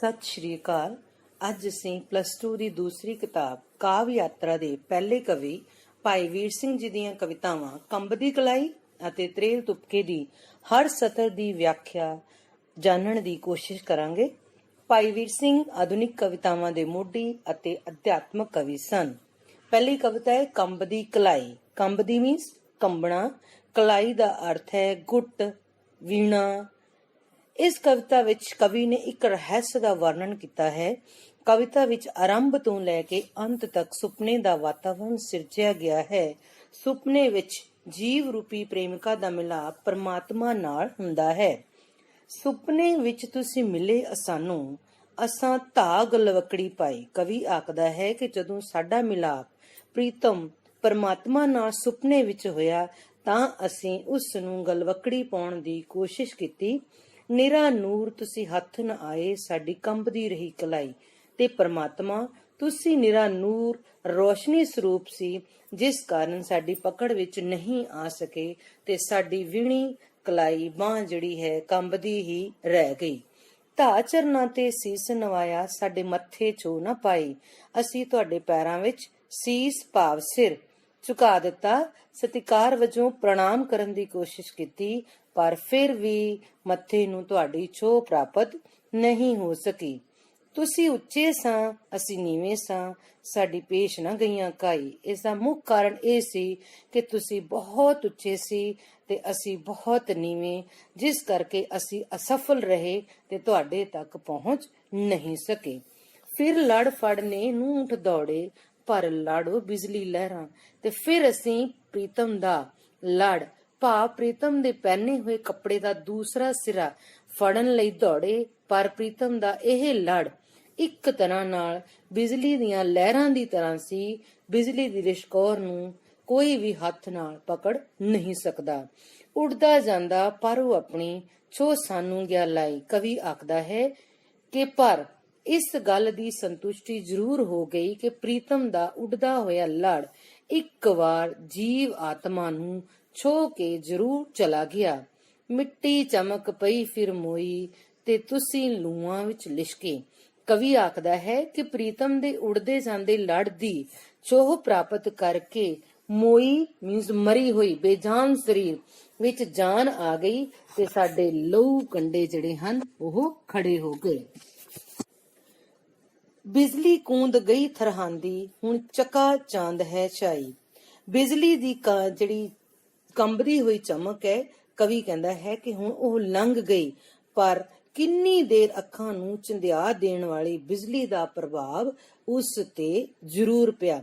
ਸਤਿ ਸ਼੍ਰੀ ਅਕਾਲ। ਅੱਜ ਅਸੀਂ +2 ਦੀ ਦੂਸਰੀ ਕਿਤਾਬ ਕਾਵਿ ਯਾਤਰਾ ਦੇ ਪਹਿਲੇ ਕਵੀ ਭਾਈ ਵੀਰ ਸਿੰਘ ਜੀ ਦੀਆਂ ਕਵਿਤਾਵਾਂ ਕੰਬਦੀ ਕਲਾਈ ਅਤੇ ਤਰੇਲ ਤੁਪਕੇ ਦੀ ਹਰ ਸਤਰ ਦੀ ਵਿਆਖਿਆ ਜਾਣਨ ਦੀ ਕੋਸ਼ਿਸ਼ ਕਰਾਂਗੇ। ਭਾਈ ਵੀਰ ਸਿੰਘ ਆਧੁਨਿਕ ਕਵਿਤਾਵਾਂ ਦੇ ਮੋਢੀ ਅਤੇ ਅਧਿਆਤਮਕ ਕਵੀ ਸਨ। ਪਹਿਲੀ ਕਵਿਤਾ ਹੈ ਕੰਬਦੀ ਕਲਾਈ। ਕੰਬਦੀ ਮੀਨਸ ਕੰਬਣਾ, ਕਲਾਈ ਦਾ ਅਰਥ ਹੈ ਗੁੱਟ, ਵੀਣਾ। ਇਸ ਕਵਿਤਾ ਵਿੱਚ ਕਵੀ ਨੇ ਇੱਕ ਰਹੱਸ ਦਾ ਵਰਣਨ ਕੀਤਾ ਹੈ। ਕਵਿਤਾ ਵਿੱਚ ਆਰੰਭ ਤੋਂ ਲੈ ਕੇ ਅੰਤ ਤੱਕ ਸੁਪਨੇ ਦਾ ਵਾਤਾਵਰਣ ਸਿਰਜਿਆ ਗਿਆ ਹੈ। ਸੁਪਨੇ ਵਿੱਚ ਜੀਵ ਰੂਪੀ ਪ੍ਰੇਮਿਕਾ ਦਾ ਮਿਲਾਪ ਪਰਮਾਤਮਾ ਨਾਲ ਹੁੰਦਾ ਹੈ। ਸੁਪਨੇ ਵਿੱਚ ਤੁਸੀਂ ਮਿਲੇ ਸਾਨੂੰ, ਅਸਾਂ ਧਾਗ ਲਵਕੜੀ ਪਾਈ। ਕਵੀ ਆਖਦਾ ਹੈ ਕਿ ਜਦੋਂ ਸਾਡਾ ਮਿਲਾਪ ਪ੍ਰੀਤਮ ਪਰਮਾਤਮਾ ਨਾਲ ਸੁਪਨੇ ਵਿੱਚ ਹੋਇਆ ਤਾਂ ਅਸੀਂ ਉਸ ਨੂੰ ਗਲਵਕੜੀ ਪਾਉਣ ਦੀ ਕੋਸ਼ਿਸ਼ ਕੀਤੀ। ਨਿਰਾ ਨੂਰ ਤੁਸੀਂ ਹੱਥ ਨ ਆਏ, ਸਾਡੀ ਕੰਬਦੀ ਰਹੀ ਕਲਾਈ। ਤੇ ਪਰਮਾਤਮਾ ਤੁਸੀਂ ਨਿਰਾ ਨੂਰ ਰੋਸ਼ਨੀ ਸਰੂਪ ਸੀ, ਜਿਸ ਕਾਰਨ ਸਾਡੀ ਪਕੜ ਵਿੱਚ ਨਹੀਂ ਆ ਸਕੇ ਤੇ ਸਾਡੀ ਵੀਣੀ ਕਲਾਈ ਬਾਂਹ ਜਿਹੜੀ ਹੈ ਕੰਬਦੀ ਹੀ ਰਹਿ ਗਈ। ਧਾ ਚਰਨਾਂ ਤੇ ਸੀਸ ਨਵਾਇਆ, ਸਾਡੇ ਮੱਥੇ ਛੋ ਨਾ ਪਾਈ। ਅਸੀਂ ਤੁਹਾਡੇ ਪੈਰਾਂ ਵਿੱਚ ਸੀਸ ਭਾਵ ਸਿਰ ਝੁਕਾ ਦਿੱਤਾ, ਸਤਿਕਾਰ ਵਜੋਂ ਪ੍ਰਣਾਮ ਕਰਨ ਦੀ ਕੋਸ਼ਿਸ਼ ਕੀਤੀ, ਪਰ ਫਿਰ ਵੀ ਮੱਥੇ ਨੂੰ ਤੁਹਾਡੀ ਛੋਹ ਪ੍ਰਾਪਤ ਨਹੀਂ ਹੋ ਸਕੀ। ਤੁਸੀਂ ਉੱਚੇ ਸਾਂ, ਅਸੀਂ ਨੀਵੇਂ ਸਾਂ, ਸਾਡੀ ਪੇਸ਼ ਨਾ ਗਈਆਂ ਕਾਈ। ਇਸ ਦਾ ਮੁੱਖ ਕਾਰਨ ਇਹ ਸੀ ਕਿ ਤੁਸੀਂ ਬਹੁਤ ਉੱਚੇ ਸੀ ਤੇ ਅਸੀਂ ਬਹੁਤ ਨੀਵੇਂ, ਜਿਸ ਕਰਕੇ ਅਸੀਂ ਅਸਫਲ ਰਹੇ ਤੇ ਤੁਹਾਡੇ ਤੱਕ ਪਹੁੰਚ ਨਹੀਂ ਸਕੇ। ਫਿਰ ਲੜ ਫੜ ਨੇ ਨੂੰਠ ਦੌੜੇ, ਪਰ ਲਾੜੋ ਬਿਜਲੀ ਲਹਿਰਾਂ। ਤੇ ਫਿਰ ਅਸੀਂ ਪ੍ਰੀਤਮ ਦਾ ਲੜ ਭਾਵ ਪ੍ਰੀਤਮ ਦੇ ਪਹਿਨੇ ਹੋਏ ਕੱਪੜੇ ਦਾ ਦੂਸਰਾ ਸਿਰਾ ਫੜਨ ਲਈ ਦੌੜੇ, ਪਰ ਪ੍ਰੀਤਮ ਦਾ ਇਹ ਲੜ ਇੱਕ ਤਰ੍ਹਾਂ ਨਾਲ ਬਿਜਲੀ ਦੀਆਂ ਲਹਿਰਾਂ ਦੀ ਤਰ੍ਹਾਂ ਸੀ। ਬਿਜਲੀ ਦੀ ਲਿਸ਼ਕੌਰ ਨੂੰ ਕੋਈ ਵੀ ਹੱਥ ਨਾਲ ਪਕੜ ਨਹੀਂ ਸਕਦਾ। ਉੱਡਦਾ ਜਾਂਦਾ ਪਰ ਉਹ ਆਪਣੀ ਛੋਹ ਸਾਨੂੰ ਗਿਆ ਲਾਈ। ਕਵੀ ਆਖਦਾ ਹੈ ਕਿ ਪਰ ਇਸ ਗੱਲ ਦੀ ਸੰਤੁਸ਼ਟੀ ਜ਼ਰੂਰ ਹੋ ਗਈ ਕਿ ਪ੍ਰੀਤਮ ਦਾ ਉੱਡਦਾ ਹੋਇਆ ਲੜ ਇੱਕ ਵਾਰ ਜੀਵ ਆਤਮਾ ਨੂੰ ਛੋਹ ਕੇ ਜ਼ਰੂਰ ਚਲਾ ਗਿਆ। ਮਿੱਟੀ ਚਮਕ ਪਈ ਫਿਰ ਮੋਈ, ਤੇ ਤੁਸੀਂ ਲੂਆਂ ਵਿੱਚ ਲਿਸ਼ਕੇ। ਕਵੀ ਆਖਦਾ ਹੈ ਕਿ ਪ੍ਰੀਤਮ ਦੇ ਉੜਦੇ ਜਾਂਦੇ ਲੜ ਦੀ ਛੋਹ ਪ੍ਰਾਪਤ ਕਰਕੇ ਮੋਈ ਮੀਨਸ ਮਰੀ ਹੋਈ ਬੇਜਾਨ ਸਰੀਰ ਵਿੱਚ ਜਾਨ ਆ ਗਈ ਤੇ ਸਾਡੇ ਲਹੂ ਕੰਡੇ ਜਿਹੜੇ ਹਨ ਉਹ ਖੜੇ ਹੋ ਗਏ। ਬਿਜਲੀ ਕੂੰਦ ਗਈ ਥਰਹਾਂਦੀ, ਹੁਣ ਚੱਕਾ ਚਾਂਦ ਹੈ ਛਾਈ। ਬਿਜਲੀ ਦੀ ਜਿਹੜੀ ਕੰਬਦੀ ਹੋਈ ਚਮਕ ਹੈ, ਕਵੀ ਕਹਿੰਦਾ ਹੈ ਕਿ ਹੁਣ ਉਹ ਲੰਘ ਗਈ, ਪਰ ਕਿੰਨੀ ਦੇਰ ਅੱਖਾਂ ਨੂੰ ਚੰਦਿਆ ਦੇਣ ਵਾਲੀ ਬਿਜਲੀ ਦਾ ਪ੍ਰਭਾਵ ਉਸ ਤੇ ਜ਼ਰੂਰ ਪਿਆ।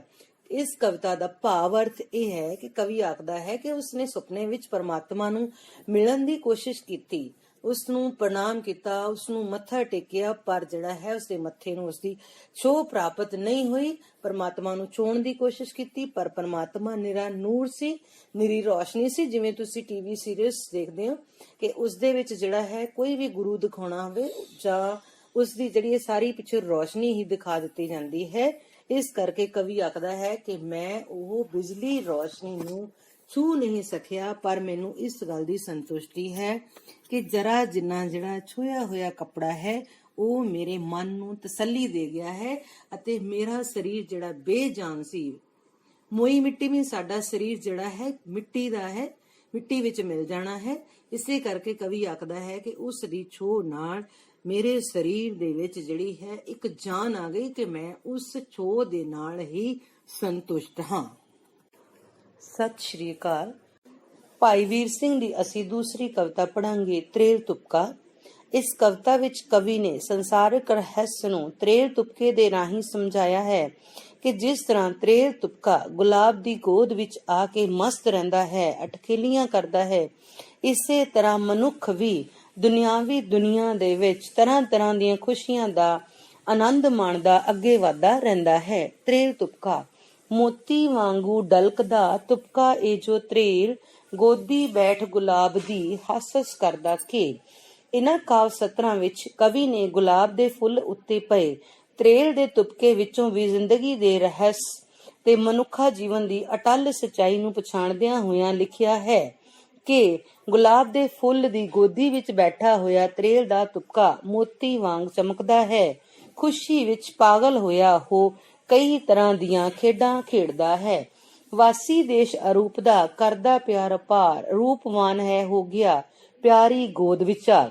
ਇਸ ਕਵਿਤਾ ਦਾ ਭਾਵ ਅਰਥ ਇਹ ਹੈ ਕਿ ਕਵੀ ਆਖਦਾ ਹੈ ਕਿ ਉਸਨੇ ਸੁਪਨੇ ਵਿੱਚ ਪਰਮਾਤਮਾ ਨੂੰ ਮਿਲਣ ਦੀ ਕੋਸ਼ਿਸ਼ ਕੀਤੀ, ਉਸ ਨੂੰ ਪ੍ਰਣਾਮ ਕੀਤਾ, ਉਸ ਨੂੰ ਮੱਥਾ ਟੇਕਿਆ, ਪਰ ਜਿਹੜਾ ਹੈ ਉਸਦੇ ਮੱਥੇ ਨੂੰ ਉਸਦੀ ਛੋਹ ਪ੍ਰਾਪਤ ਨਹੀਂ ਹੋਈ। ਪਰਮਾਤਮਾ ਨੂੰ ਛੋਹਣ ਦੀ ਕੋਸ਼ਿਸ਼ ਕੀਤੀ, ਪਰ ਪਰਮਾਤਮਾ ਨਿਰਾ ਨੂਰ ਸੀ, ਨਿਰੀ ਰੋਸ਼ਨੀ ਸੀ। ਜਿਵੇਂ ਤੁਸੀਂ ਟੀਵੀ ਸੀਰੀਅਲਸ ਦੇਖਦੇ ਹੋ ਕਿ ਉਸਦੇ ਵਿੱਚ ਜਿਹੜਾ ਹੈ ਕੋਈ ਵੀ ਗੁਰੂ ਦਿਖਾਉਣਾ ਹੋਵੇ ਜਾਂ ਉਸਦੀ ਜਿਹੜੀ ਸਾਰੀ ਪਿੱਛੇ ਰੋਸ਼ਨੀ ਹੀ ਦਿਖਾ ਦਿੱਤੀ ਜਾਂਦੀ ਹੈ। ਇਸ ਕਰਕੇ ਕਵੀ ਆਖਦਾ ਹੈ ਕਿ ਮੈਂ ਉਹ ਬਿਜਲੀ ਰੋਸ਼ਨੀ ਨੂੰ ਛੂ ਨਹੀਂ ਸਕਿਆ, ਪਰ ਮੈਨੂੰ ਇਸ ਗੱਲ ਦੀ ਸੰਤੁਸ਼ਟੀ ਹੈ ਕਿ ਜਰਾ ਜਿੰਨਾ ਜਿਹੜਾ ਛੋਇਆ ਹੋਇਆ ਕੱਪੜਾ ਹੈ ਉਹ ਮੇਰੇ ਮਨ ਨੂੰ ਤਸੱਲੀ ਦੇ ਗਿਆ ਹੈ ਅਤੇ ਮੇਰਾ ਸਰੀਰ ਜਿਹੜਾ ਬੇਜਾਨ ਸੀ। ਮੋਈ ਮਿੱਟੀ ਵੀ ਸਾਡਾ ਸਰੀਰ ਜਿਹੜਾ ਹੈ ਮਿੱਟੀ ਦਾ ਹੈ, ਮਿੱਟੀ ਵਿੱਚ ਮਿਲ ਜਾਣਾ ਹੈ। ਇਸੇ ਕਰਕੇ ਕਵੀ ਆਖਦਾ ਹੈ ਕਿ ਉਸ ਦੀ ਛੋਹ ਨਾਲ ਮੇਰੇ ਸਰੀਰ ਦੇ ਵਿੱਚ ਜਿਹੜੀ ਹੈ ਇੱਕ ਜਾਨ ਆ ਗਈ ਕਿ ਮੈਂ ਉਸ ਛੋਹ ਦੇ ਨਾਲ ਹੀ ਸੰਤੁਸ਼ਟ ਹਾਂ। ਸਤਿ ਸ਼੍ਰੀ ਅਕਾਲ। ਭਾਈ ਵੀਰ ਸਿੰਘ ਦੀ ਅਸੀਂ ਦੂਸਰੀ ਕਵਿਤਾ ਪੜਾਂਗੇ, ਤਰੇਲ ਤੁਪਕਾ। ਇਸ ਕਵਿਤਾ ਵਿੱਚ ਕਵੀ ਨੇ ਸੰਸਾਰਿਕ ਰਹੱਸ ਨੂੰ ਤਰੇਲ ਤੁਪਕੇ ਦੇ ਰਾਹੀਂ ਸਮਝਾਇਆ ਹੈ ਕਿ ਜਿਸ ਤਰ੍ਹਾਂ ਤਰੇਲ ਤੁਪਕਾ ਗੁਲਾਬ ਦੀ ਗੋਦ ਵਿੱਚ ਆ ਕੇ ਮਸਤ ਰਹਿੰਦਾ ਹੈ, ਅਟਖੇਲੀਆਂ ਕਰਦਾ ਹੈ, ਇਸੇ ਤਰ੍ਹਾਂ ਮਨੁੱਖ ਵੀ ਦੁਨਿਆਵੀ ਦੁਨੀਆ ਦੇ ਵਿੱਚ ਤਰ੍ਹਾਂ ਤਰ੍ਹਾਂ ਦੀਆਂ ਖੁਸ਼ੀਆਂ ਦਾ ਆਨੰਦ ਮਾਣਦਾ ਅੱਗੇ ਵਧਦਾ ਰਹਿੰਦਾ ਹੈ। ਤਰੇਲ ਤੁਪਕਾ ਮੋਤੀ ਵਾਂਗੂ ਡਲਕਦਾ ਤੁਪਕਾ ਏ ਜੋ ਤਰੇਲ, ਗੋਦੀ ਬੈਠ ਗੁਲਾਬ ਦੀ ਹੱਸ ਕਰਦਾ ਕੇ। ਇਹਨਾਂ ਕਾਵ ਸਤਰਾਂ ਵਿੱਚ ਕਵੀ ਨੇ ਗੁਲਾਬ ਦੇ ਫੁੱਲ ਉੱਤੇ ਪਏ ਤਰੇਲ ਦੇ ਤੁਪਕੇ ਵਿੱਚੋਂ ਵੀ ਜ਼ਿੰਦਗੀ ਦੇ ਰਹੱਸ ਤੇ ਮਨੁੱਖਾ ਜੀਵਨ ਦੀ ਅਟੱਲ ਸੱਚਾਈ ਨੂੰ ਪਛਾਣਦਿਆਂ ਹੋਇਆਂ ਲਿਖਿਆ ਹੈ ਕਿ ਗੁਲਾਬ ਦੇ ਫੁੱਲ ਦੀ ਗੋਦੀ ਵਿੱਚ ਬੈਠਾ ਹੋਇਆ ਤਰੇਲ ਦਾ ਤੁਪਕਾ ਮੋਤੀ ਵਾਂਗ ਚਮਕਦਾ ਹੈ। ਖੁਸ਼ੀ ਵਿੱਚ ਪਾਗਲ ਹੋਇਆ ਉਹ ਕਈ ਤਰ੍ਹਾਂ ਦੀਆਂ ਖੇਡਾਂ ਖੇਡਦਾ ਹੈ। ਵਾਸੀ ਦੇਸ਼ ਅਰੂਪ ਦਾ ਕਰਦਾ ਪਿਆਰ ਅਪਾਰ, ਰੂਪਵਾਨ ਹੈ ਹੋ ਗਿਆ ਪਿਆਰੀ ਗੋਦ ਵਿਚਾਰ।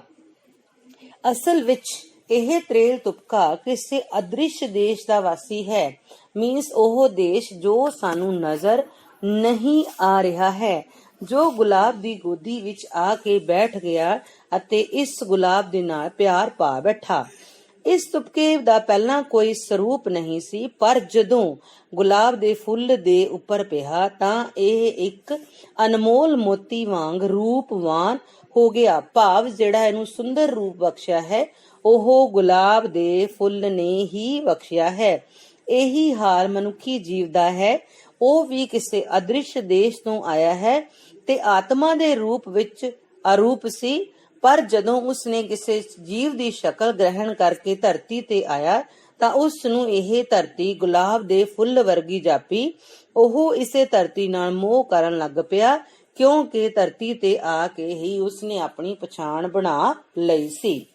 ਅਸਲ ਵਿੱਚ ਇਹ ਤਰੇਲ ਤੁਪਕਾ ਕਿਸੇ ਅਦ੍ਰਿਸ਼ ਦੇਸ਼ ਦਾ ਵਾਸੀ ਹੈ। ਮੀਨਸ ਉਹ ਦੇਸ਼ ਜੋ ਸਾਨੂੰ ਨਜ਼ਰ ਨਹੀਂ ਆ ਰਿਹਾ ਹੈ, ਜੋ ਗੁਲਾਬ ਦੀ ਗੋਦੀ ਵਿੱਚ ਆ ਕੇ ਬੈਠ ਗਿਆ ਅਤੇ ਇਸ ਗੁਲਾਬ ਦੇ ਨਾਲ ਪਿਆਰ ਪਾ ਬੈਠਾ। ਇਸ ਤੁਪਕੇ ਦਾ ਪਹਿਲਾਂ ਕੋਈ ਸਰੂਪ ਨਹੀਂ ਸੀ, ਪਰ ਜਦੋਂ ਗੁਲਾਬ ਦੇ ਫੁੱਲ ਦੇ ਉੱਪਰ ਪਿਆ ਤਾਂ ਇਹ ਇੱਕ ਅਨਮੋਲ ਮੋਤੀ ਵਾਂਗ ਰੂਪਵਾਨ ਹੋ ਗਿਆ। ਭਾਵ ਜਿਹੜਾ ਇਹਨੂੰ ਸੁੰਦਰ ਰੂਪ ਬਖਸ਼ਿਆ ਹੈ ਉਹ ਗੁਲਾਬ ਦੇ ਫੁੱਲ ਨੇ ਹੀ ਬਖਸ਼ਿਆ ਹੈ। ਇਹੀ ਹਾਲ ਮਨੁੱਖੀ ਜੀਵ ਦਾ ਹੈ। ਉਹ ਵੀ ਕਿਸੇ ਅਦ੍ਰਿਸ਼ ਦੇਸ਼ ਤੋਂ ਆਇਆ ਹੈ ਤੇ ਆਤਮਾ ਦੇ ਰੂਪ ਵਿੱਚ ਅਰੂਪ ਸੀ, ਪਰ ਜਦੋਂ ਉਸਨੇ ਕਿਸੇ ਜੀਵ ਦੀ ਸ਼ਕਲ ਗ੍ਰਹਿਣ ਕਰਕੇ ਧਰਤੀ ਤੇ ਆਇਆ ਤਾਂ ਉਸ ਨੂੰ ਇਹ ਧਰਤੀ ਗੁਲਾਬ ਦੇ ਫੁੱਲ ਵਰਗੀ ਜਾਪੀ। ਉਹ ਇਸੇ ਧਰਤੀ ਨਾਲ ਮੋਹ ਕਰਨ ਲੱਗ ਪਿਆ, ਕਿਉਂਕਿ ਧਰਤੀ ਤੇ ਆ ਕੇ ਹੀ ਉਸਨੇ ਆਪਣੀ ਪਛਾਣ ਬਣਾ ਲਈ ਸੀ।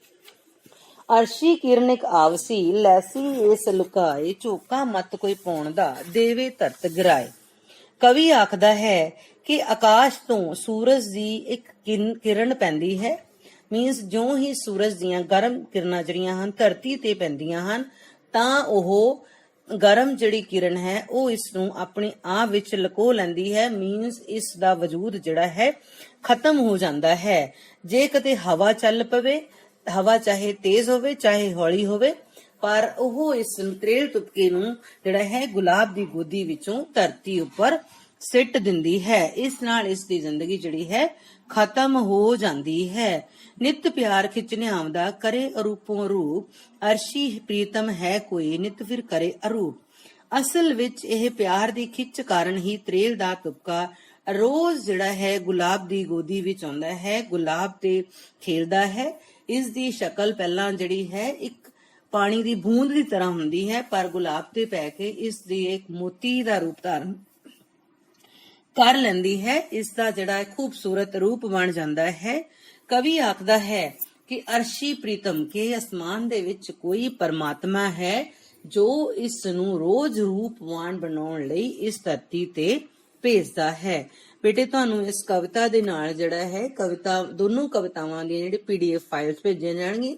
ਅਰਸ਼ੀ ਕਿਰਨਿਕ ਆਵਸੀ, ਲੈਸੀ ਏਸ ਲੁਕਾਏ, ਝੋਕਾ ਮਤ ਕੋਈ ਪਾਉਣ ਦਾ, ਦੇਵੇ ਧਰਤ ਗਿਰਾਏ। ਕਵੀ ਆਖਦਾ ਹੈ ਕਿ ਆਕਾਸ਼ ਤੋਂ ਸੂਰਜ ਦੀ ਇੱਕ ਕਿਰਨ ਪੈਂਦੀ ਹੈ। ਮੀਨਸ ਜੋ ਹੀ ਸੂਰਜ ਦੀਆਂ ਗਰਮ ਕਿਰਨਾਂ ਜਿਹੜੀਆਂ ਹਨ ਧਰਤੀ ਤੇ ਪੈਂਦੀਆਂ ਹਨ ਤਾਂ ਉਹ ਗਰਮ ਜਿਹੜੀ ਕਿਰਨ ਹੈ ਉਹ ਇਸ ਨੂੰ ਆਪਣੇ ਆਪ ਵਿੱਚ ਲੁਕੋ ਲੈਂਦੀ ਹੈ। ਮੀਨਸ ਇਸ ਦਾ ਵਜੂਦ ਜਿਹੜਾ ਹੈ ਖਤਮ ਹੋ ਜਾਂਦਾ ਹੈ। ਜੇ ਕਦੇ ਹਵਾ ਚੱਲ ਪਵੇ, ਹਵਾ ਚਾਹੇ ਤੇਜ਼ ਹੋਵੇ ਚਾਹੇ ਹੌਲੀ ਹੋਵੇ, ਪਰ ਉਹ ਇਸ ਤਰੇਲ ਤੁਪਕੇ ਨੂੰ ਜਿਹੜਾ ਹੈ ਗੁਲਾਬ ਦੀ ਗੋਦੀ ਵਿੱਚੋਂ ਧਰਤੀ ਉੱਪਰ ਸਿੱਟ ਦਿੰਦੀ ਹੈ। ਇਸ ਨਾਲ ਇਸ ਦੀ ਜ਼ਿੰਦਗੀ ਜਿਹੜੀ ਹੈ ਖਤਮ ਹੋ ਜਾਂਦੀ ਹੈ। ਨਿਤ ਪਿਆਰ ਖਿੱਚਨੇ ਆਉਂਦਾ, ਕਰੇ ਅਰੂਪੋਂ ਰੂਪ, ਅਰਸ਼ੀ ਪ੍ਰੀਤਮ ਹੈ ਕੋਈ, ਨਿਤ ਫਿਰ ਕਰੇ ਅਰੂਪ। ਅਸਲ ਵਿੱਚ ਇਹ ਪਿਆਰ ਦੀ ਖਿੱਚ ਕਾਰਨ ਹੀ ਤਰੇਲ ਦਾ ਤੁਪਕਾ ਰੋਜ਼ ਜਿਹੜਾ ਹੈ ਗੁਲਾਬ ਦੀ ਗੋਦੀ ਵਿੱਚ ਆਉਂਦਾ ਹੈ, ਗੁਲਾਬ ਤੇ ਖੇਲਦਾ ਹੈ। ਇਸ ਦੀ ਸ਼ਕਲ ਪਹਿਲਾਂ ਜਿਹੜੀ ਹੈ ਇੱਕ ਪਾਣੀ ਦੀ ਬੂੰਦ ਦੀ ਤਰ੍ਹਾਂ ਹੁੰਦੀ ਹੈ, ਪਰ ਗੁਲਾਬ ਤੇ ਪੈ ਕੇ ਇਸ ਦੀ ਇੱਕ ਮੋਤੀ ਦਾ ਰੂਪ ਧਾਰਨ ਕਰ ਲੈਂਦੀ ਹੈ। ਇਸ ਦਾ ਜਿਹੜਾ ਖੂਬਸੂਰਤ ਰੂਪ ਬਣ ਜਾਂਦਾ ਹੈ। ਕਵੀ ਆਖਦਾ ਹੈ ਕਿ ਅਰਸ਼ੀ ਪ੍ਰੀਤਮ, ਕੇ ਅਸਮਾਨ ਦੇ ਵਿੱਚ ਕੋਈ ਪਰਮਾਤਮਾ ਹੈ ਜੋ ਇਸ ਨੂੰ ਰੋਜ਼ ਰੂਪਵਾਨ ਬਣਾਉਣ ਲਈ ਇਸ ਧਰਤੀ ਤੇ ਭੇਜਦਾ ਹੈ। ਬੇਟੇ ਤੁਹਾਨੂੰ ਇਸ ਕਵਿਤਾ ਦੇ ਨਾਲ ਜਿਹੜਾ ਹੈ ਦੋਨੋਂ ਕਵਿਤਾਵਾਂ ਦੀਆਂ ਜਿਹੜੇ PDF ਫਾਈਲਸ ਭੇਜੀਆਂ ਜਾਣਗੀਆਂ,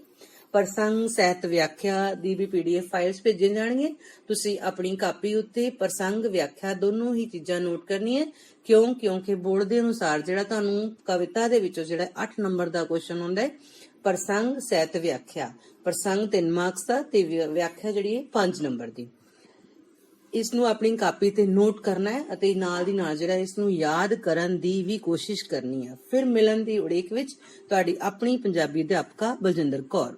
ਪ੍ਰਸੰਗ ਸਹਿਤ ਵਿਆਖਿਆ ਦੀ ਵੀ PDF ਫਾਈਲਸ ਭੇਜੀਆਂ ਜਾਣਗੀਆਂ। ਤੁਸੀਂ ਆਪਣੀ ਕਾਪੀ ਉੱਤੇ ਪ੍ਰਸੰਗ ਵਿਆਖਿਆ ਦੋਨੋਂ ਹੀ ਚੀਜ਼ਾਂ ਨੋਟ ਕਰਨੀਆਂ, ਕਿਉਂਕਿ ਬੋਰਡ ਦੇ ਅਨੁਸਾਰ ਜਿਹੜਾ ਤੁਹਾਨੂੰ ਕਵਿਤਾ ਦੇ ਵਿੱਚੋਂ ਜਿਹੜਾ 8 ਨੰਬਰ ਦਾ ਕੁਐਸਚਨ ਹੁੰਦਾ ਹੈ ਪ੍ਰਸੰਗ ਸਹਿਤ ਵਿਆਖਿਆ। ਪ੍ਰਸੰਗ 3 ਮਾਰਕਸ ਦਾ ਤੇ ਵਿਆਖਿਆ ਜਿਹੜੀ ਹੈ 5 ਨੰਬਰ ਦੀ। ਇਸ ਨੂੰ ਆਪਣੀ ਕਾਪੀ ਤੇ ਨੋਟ ਕਰਨਾ ਹੈ ਅਤੇ ਨਾਲ ਦੀ ਨਾਲ ਜਿਹੜਾ ਇਸ ਨੂੰ ਯਾਦ ਕਰਨ ਦੀ ਵੀ ਕੋਸ਼ਿਸ਼ ਕਰਨੀ ਹੈ। ਫਿਰ ਮਿਲਣ ਦੀ ਉਡੀਕ ਵਿੱਚ ਤੁਹਾਡੀ ਆਪਣੀ ਪੰਜਾਬੀ ਅਧਿਆਪਕਾ ਬਲਜਿੰਦਰ ਕੌਰ।